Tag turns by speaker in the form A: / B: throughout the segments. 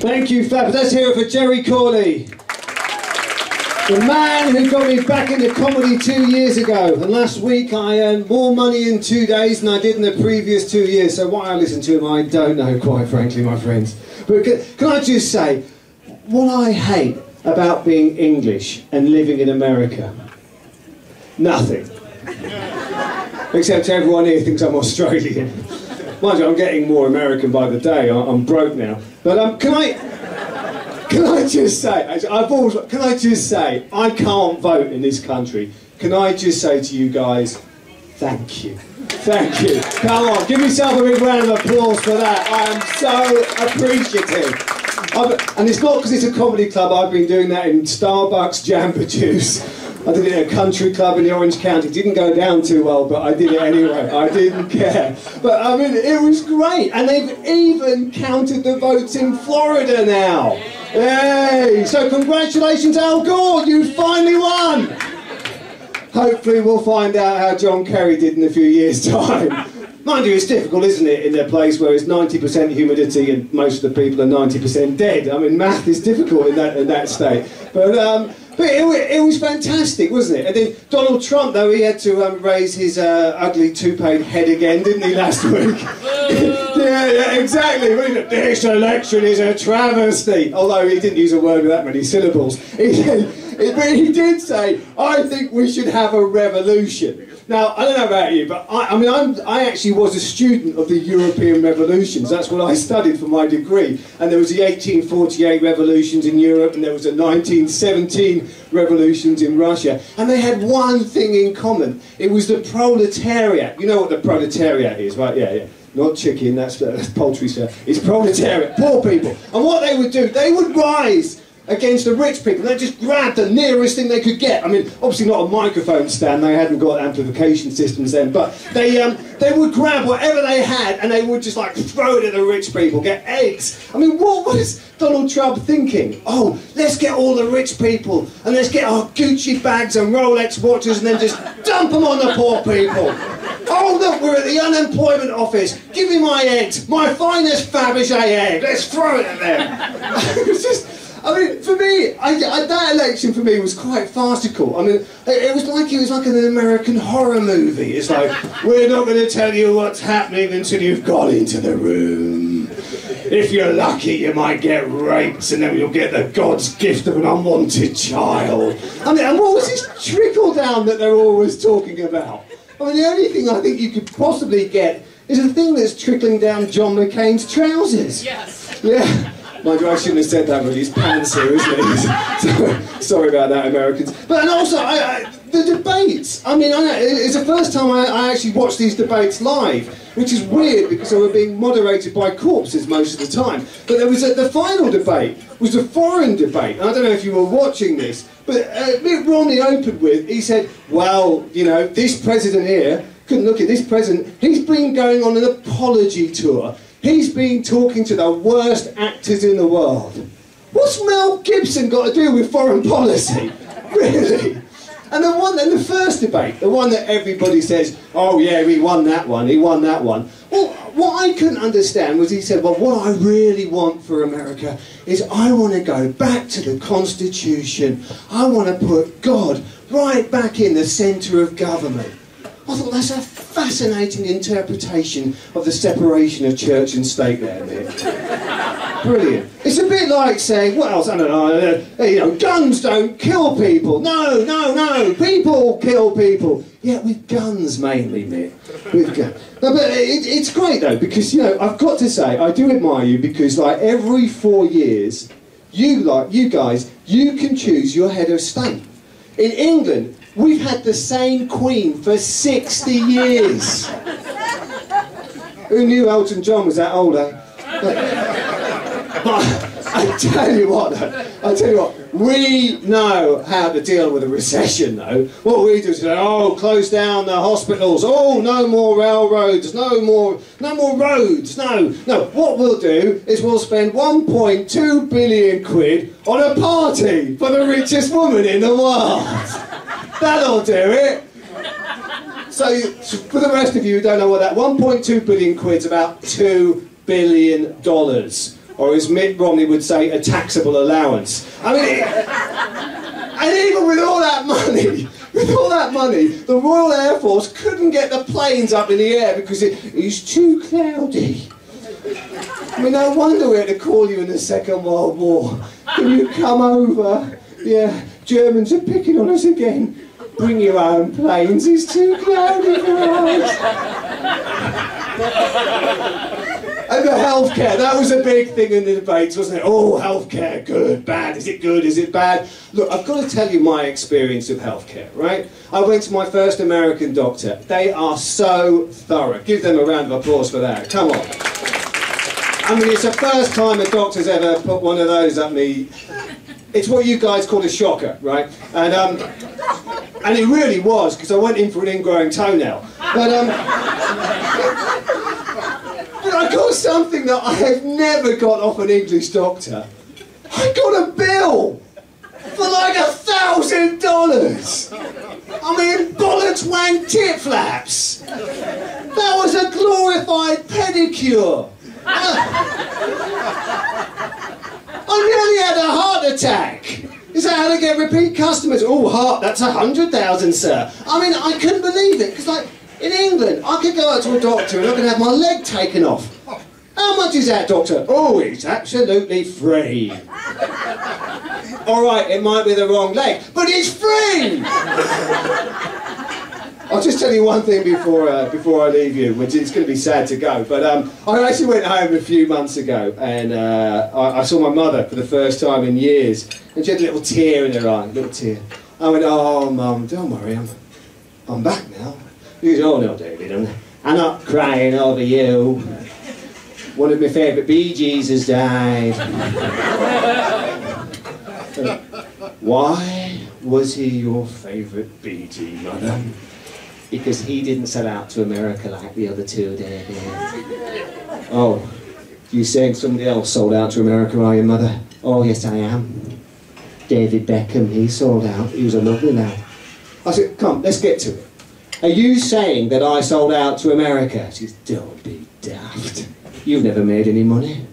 A: Thank you, Fab. Let's hear it for Jerry Corley. The man who got me back into comedy 2 years ago. And last week I earned more money in 2 days than I did in the previous 2 years. So why I listen to him, I don't know, quite frankly, my friends. But can I just say, what I hate about being English and living in America? Nothing. Except everyone here thinks I'm Australian. Mind you, I'm getting more American by the day. I'm broke now. But can I just say, I can't vote in this country. Can I just say to you guys, thank you. Thank you. Come on, give yourself a big round of applause for that. I am so appreciative. And it's not because it's a comedy club. I've been doing that in Starbucks Jamba Juice. I did it in a country club in the Orange County. It didn't go down too well, but I did it anyway. I didn't care. But I mean, it was great. And they've even counted the votes in Florida now. Yay! So congratulations, Al Gore, you finally won! Hopefully we'll find out how John Kerry did in a few years' time. Mind you, it's difficult, isn't it, in a place where it's 90% humidity and most of the people are 90% dead. I mean, math is difficult in that state. But it was fantastic, wasn't it? And then Donald Trump, though, he had to raise his ugly toupee head again, didn't he, last week? yeah, exactly. This election is a travesty. Although he didn't use a word with that many syllables. But he did say, I think we should have a revolution. Now, I don't know about you, but I actually was a student of the European revolutions. That's what I studied for my degree. And there was the 1848 revolutions in Europe, and there was the 1917 revolutions in Russia. And they had one thing in common. It was the proletariat. You know what the proletariat is, right? Yeah. Not chicken, that's poultry, sir. It's proletariat, poor people. And what they would do, they would rise against the rich people. They just grabbed the nearest thing they could get. I mean, obviously not a microphone stand, they hadn't got amplification systems then, but they would grab whatever they had and they would just like throw it at the rich people, get eggs. I mean, what was Donald Trump thinking? Oh, let's get all the rich people and let's get our Gucci bags and Rolex watches and then just dump them on the poor people. Oh look, we're at the unemployment office. Give me my eggs, my finest Fabergé egg. Let's throw it at them. It was just, I mean, for me, that election for me was quite farcical. I mean, it was like an American horror movie. It's like, we're not going to tell you what's happening until you've got into the room. If you're lucky, you might get raped, and then you'll get the God's gift of an unwanted child. I mean, and what was this trickle down that they're always talking about? I mean, the only thing I think you could possibly get is a thing that's trickling down John McCain's trousers. Yes. Yeah. Mind you, I shouldn't have said that, but he's pants here, isn't he? Sorry about that, Americans. But and also, the debates. I mean, it's the first time I actually watched these debates live, which is weird because they were being moderated by corpses most of the time. But there was the final debate was a foreign debate. And I don't know if you were watching this, but Mitt Romney opened with, he said, well, you know, this president here, couldn't look at this president, he's been going on an apology tour. He's been talking to the worst actors in the world. What's Mel Gibson got to do with foreign policy? Really? And the first debate, the one that everybody says, oh yeah, he won that one. Well, what I couldn't understand was he said, well, what I really want for America is I want to go back to the Constitution. I want to put God right back in the centre of government. I thought that's a fascinating interpretation of the separation of church and state there, Nick. Brilliant. It's a bit like saying, what else? I don't know, you know, guns don't kill people. No, people kill people. Yeah, with guns mainly, Nick. With guns. No, but it's great though, because, you know, I've got to say, I do admire you because, like, every 4 years, you guys, you can choose your head of state. In England, we've had the same Queen for 60 years. Who knew Elton John was that old, eh? I tell you what, we know how to deal with a recession, though. What we do is say, oh, close down the hospitals, oh, no more railroads, no more roads, no. What we'll do is we'll spend 1.2 billion quid on a party for the richest woman in the world. That'll do it. So, for the rest of you who don't know what that 1.2 billion quid's about 2 billion. Or as Mitt Romney would say, a taxable allowance. I mean, and even with all that money, the Royal Air Force couldn't get the planes up in the air because it's too cloudy. I mean, no wonder we had to call you in the Second World War. Can you come over? Yeah, Germans are picking on us again. Bring your own planes, it's too cloudy for us. And the healthcare, that was a big thing in the debates, wasn't it? Oh, healthcare, good, bad, is it good, is it bad? Look, I've got to tell you my experience of healthcare, right? I went to my first American doctor. They are so thorough. Give them a round of applause for that. Come on. I mean, it's the first time a doctor's ever put one of those up me. It's what you guys call a shocker, right? And it really was, because I went in for an ingrowing toenail. But I got something that I have never got off an English doctor. I got a bill for like $1,000. I mean, bollocks, wang, tit flaps. That was a glorified pedicure. I nearly had a heart attack. Is that how they get repeat customers? Oh, heart, that's 100,000, sir. I mean, I couldn't believe it, because like, in England, I could go out to a doctor and I could have my leg taken off. How much is that, doctor? Oh, it's absolutely free. All right, it might be the wrong leg, but it's free! I'll just tell you one thing before I leave you, which is going to be sad to go, but I actually went home a few months ago and I saw my mother for the first time in years, and she had a little tear in her eye, a little tear. I went, oh, Mum, don't worry, I'm back now. She goes, oh no, David, I'm not crying over you. One of my favourite Bee Gees has died. Why was he your favourite Bee Gee, Mother? Because he didn't set out to America like the other two did. Oh, you saying somebody else sold out to America, are you, Mother? Oh, yes, I am. David Beckham, he sold out. He was a lovely lad. I said, come, let's get to it. Are you saying that I sold out to America? She says, don't be daft. You've never made any money.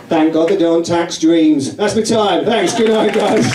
A: Thank God they don't tax dreams. That's my time. Thanks. Good night, guys.